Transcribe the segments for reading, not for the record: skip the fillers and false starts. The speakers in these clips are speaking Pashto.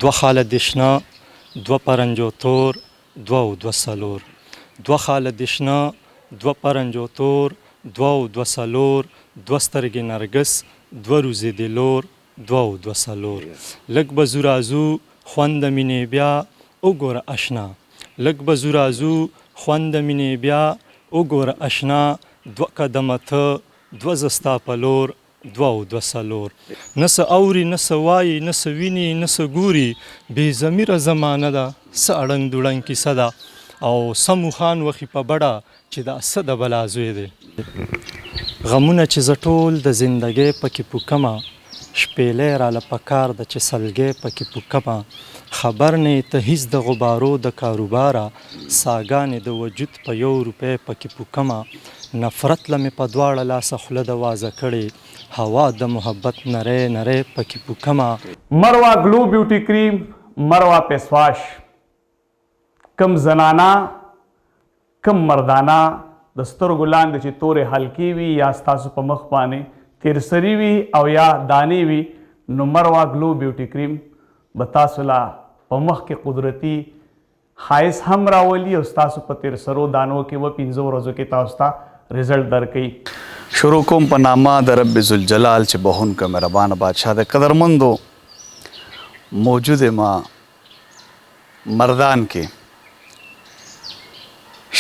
دوه خاله دشنه دوه پرنجو تور دوه او دوه څلور دوه خاله دشنه دوه پرنجو تور دوه او دوه څلور دوه سترګې نرګس دوه روزې د لور دوه او دوه څلور لږ به زو راځو خوند د مینې بیا وګوره اشنا لږ به زو راځو خوند د مینې بیا وګوره اشنا دوه قدمه ته دوه زه ستا په لور دوه او دوه څلور نه څه اوري نه څه وایي نه څه ویني نه څه ګوري بې ضمیره زمانه ده څه اړنګ دوړنګ کیسه ده او سمو خان وخي په بډه چې دا څه د بلا زوی دی غمونه چې زه ټول د زندګۍ پکې پوکمه شپېلی راله پکار ده چې سلګۍ پکې پوکمه خبر نه ته هیڅ د غبارو د کاروباره ساګانې د وجود په 1 روپۍ پکې پوکمه نفرت له مې په دواړه لاسه خوله د وازه کړې هوا د محبت نری نری پکې پوکمه مروا گلو بیوټي کریم مروا فیس واش کم زنانا کم مردانا د سترګو لاندې چې تورې حلقې وي یا ستاسو په مخ باندې تیرسري وي او یا دانې وي نو مروا گلو بیوټي کریم به تاسو لا په مخ کې قدرتي ښایست هم راولي او ستاسو په تیرسرو دانو کې به 15 ورځو کې تاسو ته رزلټ درکوي شروع کوم په نامه د رب ذوالجلال چې بخونکه مهربانه بادشاه د قدرمندو موجود ما مردان کې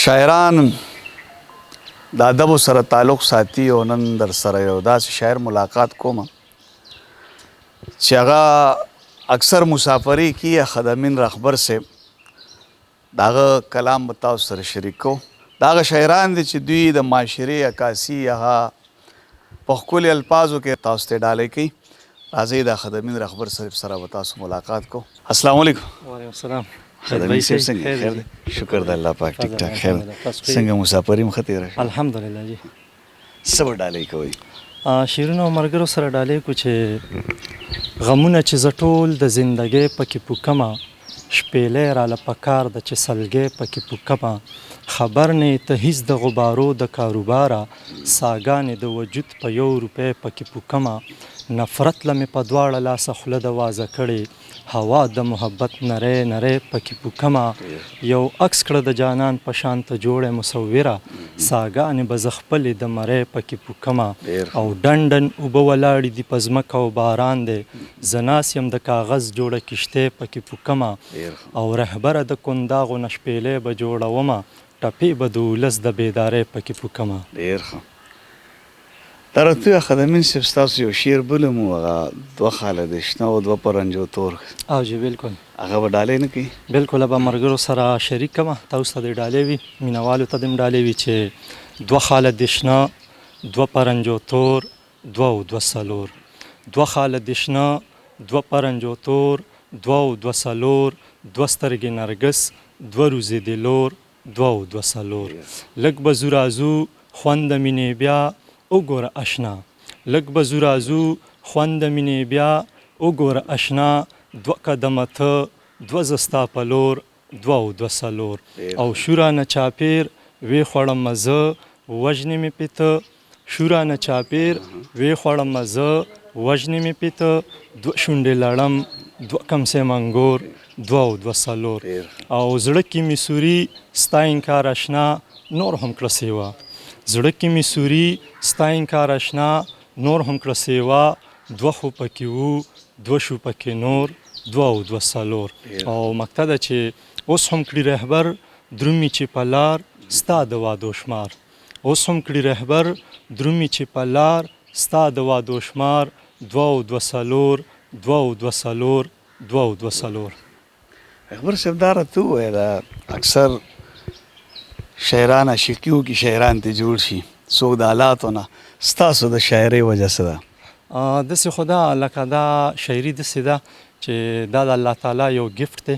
شاعران د ادب سره تعلق ساتي او نن در سره یو داسې شاعر ملاقات کوم چې هغه اکثر مسافری کی یا خدمین رخبر سے داغه کلام به تاسو سره شریک کو داغه شاعران دي چې دوی د معاشري عکاسي هغه په ښکلي الفاظو کې تاسو ته ډالۍ کوي راځئ د خدمین رخبر صاحب سره به تاسو ملاقات کو السلام علیکم وعلیکم السلام خدمین صاحب څنګه خیر دی شکر د الله پاک ټیک ټاک خیر څنګه مسافري مخ ته راشه الحمدلله جی سبا ډالۍ کوي شیرونو او ملګرو سره ډالۍ کو چې غمونه چې زه ټول د زندګۍ پکې پوکمه شپېلی راله پکار ده چې سلګۍ پکې پوکمه خبر نه ته هیڅ د غبارو د کاروباره ساګانې د وجود په 1 روپۍ پکې پوکمه نفرت له مې په دواړه لاسه خوله د وازه کړې هوا د محبت نری نری پکې پوکمه یو عکس کړه د جانان په شان ته جوړه مصوره ساګانې به زه خپلې د مرۍ پکې پوکمه او ډنډن اوبه ولاړې دي په ځمکه او باران دی زه ناست یم د کاغذ جوړه کښتۍ پکې پوکمه او رهبره د کنداغو نه شپېلی به جوړومه ټپې به د ولس د بیدارۍ پکې پوکمه ډېر ښه درته خدمین صاحب ستاسو یو شعر بولم هغه دوه خاله دشنه او دوه پرنجو تور او جی بالکل هغه به ډالۍ نه کوي بالکل به مرګرو سره شریک کمه تاسو ته د ډالۍ وي مینوالو ته د ډالۍ وي چې دوه خاله دشنه دوه پرنجو تور دوه او دوه څلور دوه خاله دشنه دوه پرنجو تور دوه او دوه څلور دوه سترګې نرګس دوه روزې د لور دوه او دوه څلور لږ به زو راځو خوند د مینې بیا وګوره اشنا لږ به زو راځو خوند د مینې بیا وګوره اشنا دوه قدمه ته دوه زه ستا په لور دوه او دوه څلور او شورانه چاپیر وی خوړمه زه وژنې مې پیته شورانه چاپیر وی خوړمه زه وژنې مې پیته دوه شونډې لړم دوه کمسې منګور دوه او دوه څلور او زړه کې مې سوري ستا انکار اشنا نور هم کړه سیوا زړه کې مې سوري ستا انکار اشنا نور هم کړه سیوا دوه خو پکې وو دوه شو پکې نور دوه او دوه څلور او مقطع ده چې اوس هم کړي رهبر درومي چې په لار ستا د وادو شمار اوس هم کړي رهبر درومي چې په لار ستا د وادو شمار دوه او دوه څلور دوه او دوه څلور دوه او دوه څلور رهبر صاحب دا راته وویله اکثر شاعران عاشقیو کې شاعران ته جوړ شي څوک د حالاتو نه ستاسو د شاعرۍ وجه څه ده داسې خو دا لکه دا شاعري داسې ده چې دا د الله تعالی یو ګفت دی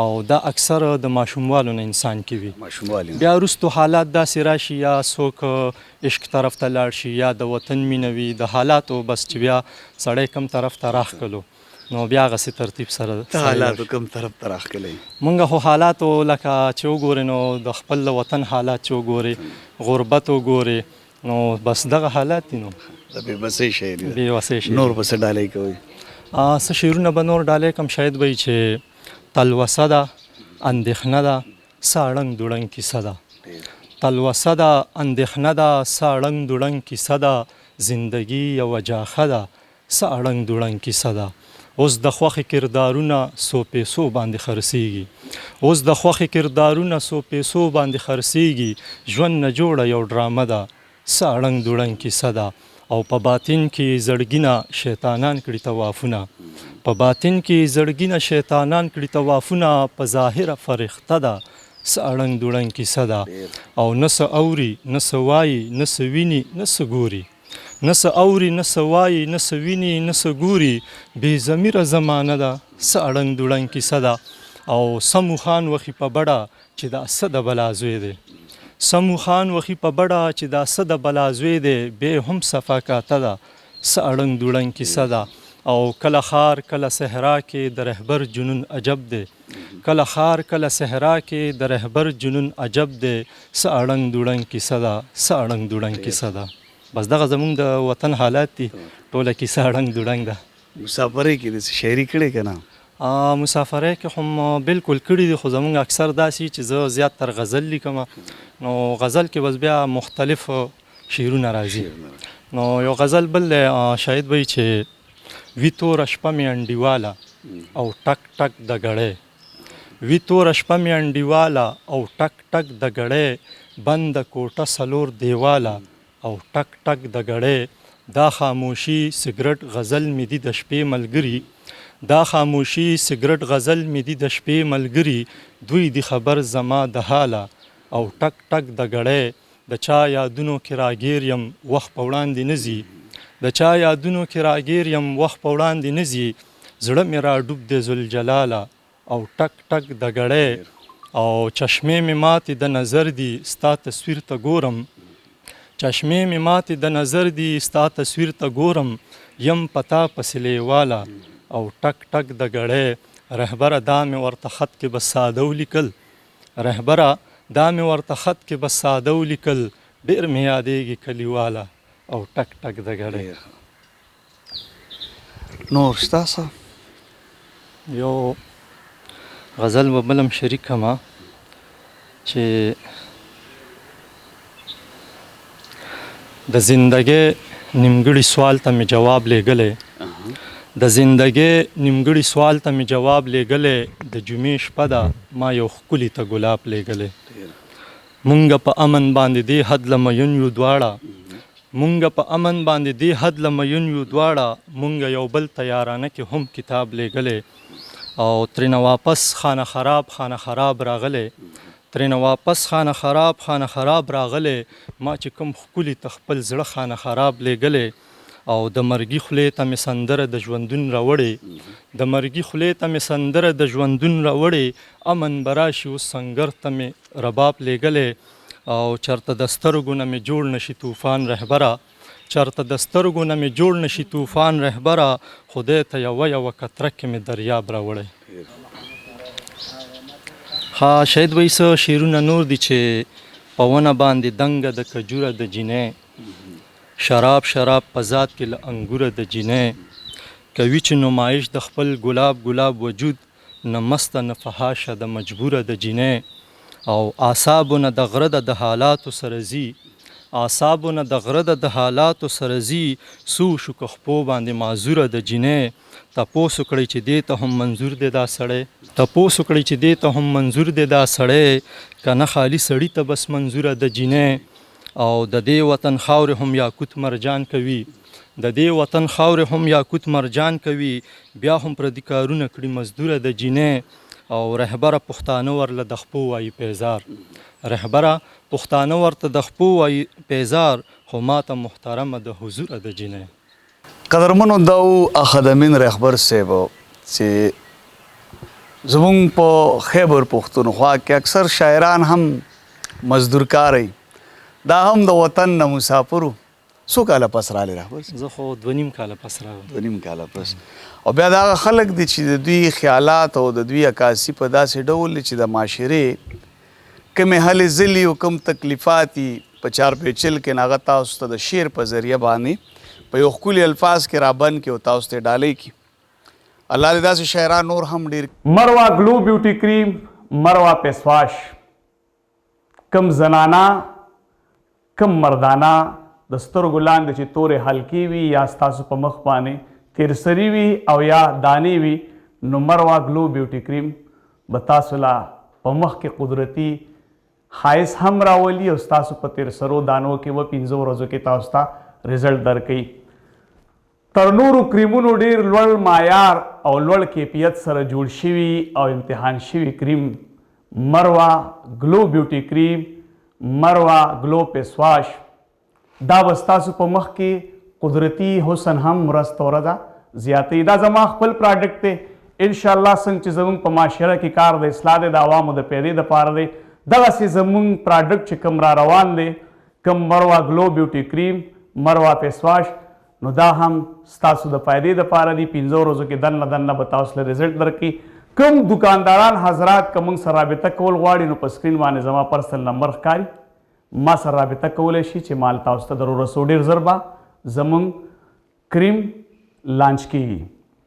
او دا اکثر د ماشوموالو نه انسان کې وي بیا وروستو حالات داسې راشي یا څوک عشق طرف ته لاړ شي یا د وطن مینه وي د حالاتو بس چې بیا سړی کم طرف ته راښکلو نو بیا هغسې ترتیب سره حالاتو کوم طرف ته راښکلی مونږ خو حالاتو لکه چې وګورې نو د خپل وطن حالات چې وګورې غربت وګورې نو بس دغه حالات دي نو د بېوسۍ شاعري بېوسۍ شاعري نور به څه ډالۍ کوئ څه شعرونه به نور ډالۍ کم شاید به وي چې تلوسه ده، اندېښنه ده، څه اړنګ دوړنګ کیسه ده. تلوسه ده، اندېښنه ده، څه اړنګ دوړنګ کیسه ده. زندگی یوه جاخه ده، څه اړنګ دوړنګ کیسه ده. اوس د خوښې کردارونه څو پیسو باندې خرڅیږي، اوس د خوښې کردارونه څو پیسو باندې خرڅیږي. ژوند نه جوړه یو ډرامه ده، څه اړنګ دوړنګ کیسه ده. او په باطن کې زړګینه شیطانان کړي طوافونه، په باطن کې زړګینه شیطانان کړي طوافونه. په ظاهره فرښته ده، څه اړنګ دوړنګ کیسه ده. او نه څه اوري، نه څه وایي، نه څه ویني، نه څه ګوري. نه څه اوري، نه څه وایي، نه څه ویني، نه څه ګوري. بې ضمیره زمانه ده، څه اړنګ دوړنګ کیسه ده. او سمو خان وخي په بډه چې دا څه د بلا زوی دی، سمو خان وخي په بډه چې دا څه د بلا زوی دی. بې هم صفا کاته ده، څه اړنګ دوړنګ کیسه ده. او کله خار کله صحرا کې د رهبر جنون عجب دی، کله خار کله صحرا کې د رهبر جنون عجب دی. څه اړنګ دوړنګ کیسه ده، څه اړنګ دوړنګ کیسه ده. بس دغه زمونږ د وطن حالات دي، ټوله کیسه اړنګ دوړنګ ده. مسافرۍ کې داسې شاعري کړې که نه؟ مسافرۍ کې هم بالکل کړي دي، خو زمونږ اکثر داسې چې زه زیات تر غزل لیکم. نو غزل کې بس بیا مختلف شعرونه راځي. نو یو غزل بل دی شاید به چې وي توره شپه مې انډیواله او ټک ټک د ګړۍ، وي توره شپه مې انډیواله او ټک ټک د ګړۍ. بنده کوټه څلور دیواله او ټک ټک د ګړۍ. دا خاموشي سګرټ غزل مې دي د شپې ملګري، دا خاموشي سګرټ غزل مې دي د شپې ملګري. دوی دی خبر زما د حاله او ټک ټک د ګړۍ. د چا یادونو کې راګیر یم وخت په وړاندې نه ځي، د چا یادونو کې راګیر یم وخت په وړاندې نه ځي. زړه مې را ډوب دی ذوالجلاله او ټک ټک د ګړۍ. او چشمې مې ماتې د نظر دي ستا تصویر ته ګورم، چشمې مې ماتې د نظر دي ستا تصویر ته ګورم. یم پتا پسې لیواله او ټک ټک د ګړۍ. رهبره دا مې ورته خط کې بس ساده ولیکل، رهبره دا مې ورته خط کې بس ساده ولیکل. ډېر مې یادېږي کلیواله او ټک ټک د ګړۍ. نور شته څه؟ یو غزل به بل هم شریک کړمه چې د زندګۍ نیمګړي سوال ته مې جواب لیږلی، د زندګۍ نیمګړي سوال ته مې جواب لیږلی. د جمعې شپه ده ما یو ښکلي ته ګلاب لیږلی. مونږ په امن باندې دې حد له میون یو دواړه، مونږ په امن باندې دې حد له میون یو دواړه. مونږ یو بل تیارانه کې هم کتاب لیږلی او ترېنه واپس خانه خراب خانه خراب راغلی، ترېنه واپس خانه خراب خانه خراب راغلی. ما چې کوم ښکلي ته خپل زړه خانه خراب لیږلی. او د مرګي خولې ته مې سندره د ژوندون راوړې، د مرګي خولې ته مې سندره د ژوندون راوړې. امن به راشي اوس سنګر ته مې رباب لیږلی. او چرته د سترګو نه مې جوړ نشي طوفان رهبره، چرته د سترګو نه مې جوړ نشي طوفان رهبره. خدای ته یوه یوه قطره کې مې دریاب راوړی. ها شاید وایي څه شعرونه نور دي چې په ونه باندې دنګه د کجوره د جینۍ، شراب شراب په ذات کې له انګوره د جینۍ. کوي چې نمایش د خپل ګلاب ګلاب وجود، نه مسته نه فحاشه د مجبوره د جینۍ. او اعصابونه د غره د حالاتو سره ځي، اعصابونه د غره د حالاتو سره ځي. سو شو که خپو باندې معذوره د جینۍ. تپوس وکړئ چې دې ته هم منظور دی دا سړی، تپوس وکړئ چې دې ته هم منظور دی دا سړی. که نه خالي سړي ته بس منظوره د جینۍ. او د دې وطن خاورې هم یاقوت مرجان کوي، د دې وطن خاورې هم یاقوت مرجان کوي. بیا هم پردي کارونه کړي مزدوره د جینۍ. او رهبره پښتانه ورله د خپو وایي پیزار، رهبره پښتانه ورته د خپو وایي پیزار. خو ماته محترمه د حضوره د جینۍ. قدرمنو دا و اخدمین رهبر صاحب چې زمونږ په خیبر پښتونخوا کې اکثر شاعران هم مزدور کاری، دا هم د وطن نه مسافرو. څو کاله پس راغلی رهبر صاحب؟ زه خو 2.5 کاله پس راغلم. 2.5 کاله پس. او بیا دا هغه خلک دي چې د دوی خیالات او د دوی عکاسي په داسې ډول چې د معاشرې کومې هلې ځلې او کوم تکلیفات په چار پیچل کې هغه تاسو ته د شعر په ذریعه باندې په یو ښکلي الفاظ کې رابند کړي او تاسو ته ډالۍ کړي. الله دې داسې شاعران نور هم ډېر مروه گلو بیوټي کریم، مروه فیس واش. کم زنانا کم مردانا د سترګو لاندې چې تورې حلقې وي یا ستاسو په مخ باندې تیرسري وي او یا دانې وي، نو مروه گلو بیوټي کریم به تاسو لا په مخ کې قدرتي ښایست هم راولي او ستاسو په تیرسرو دانو کې به 15 ورځو کې تاسو ته رزلټ درکوي. تر نورو کریمونو ډیر لوړ معیار او لوړ کیفیت سره جوړ شوي او امتحان شوي کریم مروه گلو بیوټي کریم، مروه گلو فیس واش، دا به ستاسو په مخ کې قدرتي حسن هم ورځ په ورځ زیاتوي. دا زما خپل پراډکټ دی، انشاءالله څنګه چې زموږ په معاشره کې کار د اصلاح دی، د عوامو د پیدې دپاره دی، دغسې زموږ پراډکټ چې کوم را روان دی، کوم مروه گلو بیوټي کریم، مروه فیس واش، نو دا هم ستاسو د فایدې دپاره دي. 15 ورځو کې دننه به تاسو له رزلټ درکړي. کوم دکانداران حضرات که موږ سره رابطه کول غواړي، نو په سکرین باندې زما پرسنل نمبر ښکاري، ما سره رابطه کولی شي چې مال تاسو ته در ورسو. ډېر ژر به زموږ کریم لانچ کیږي.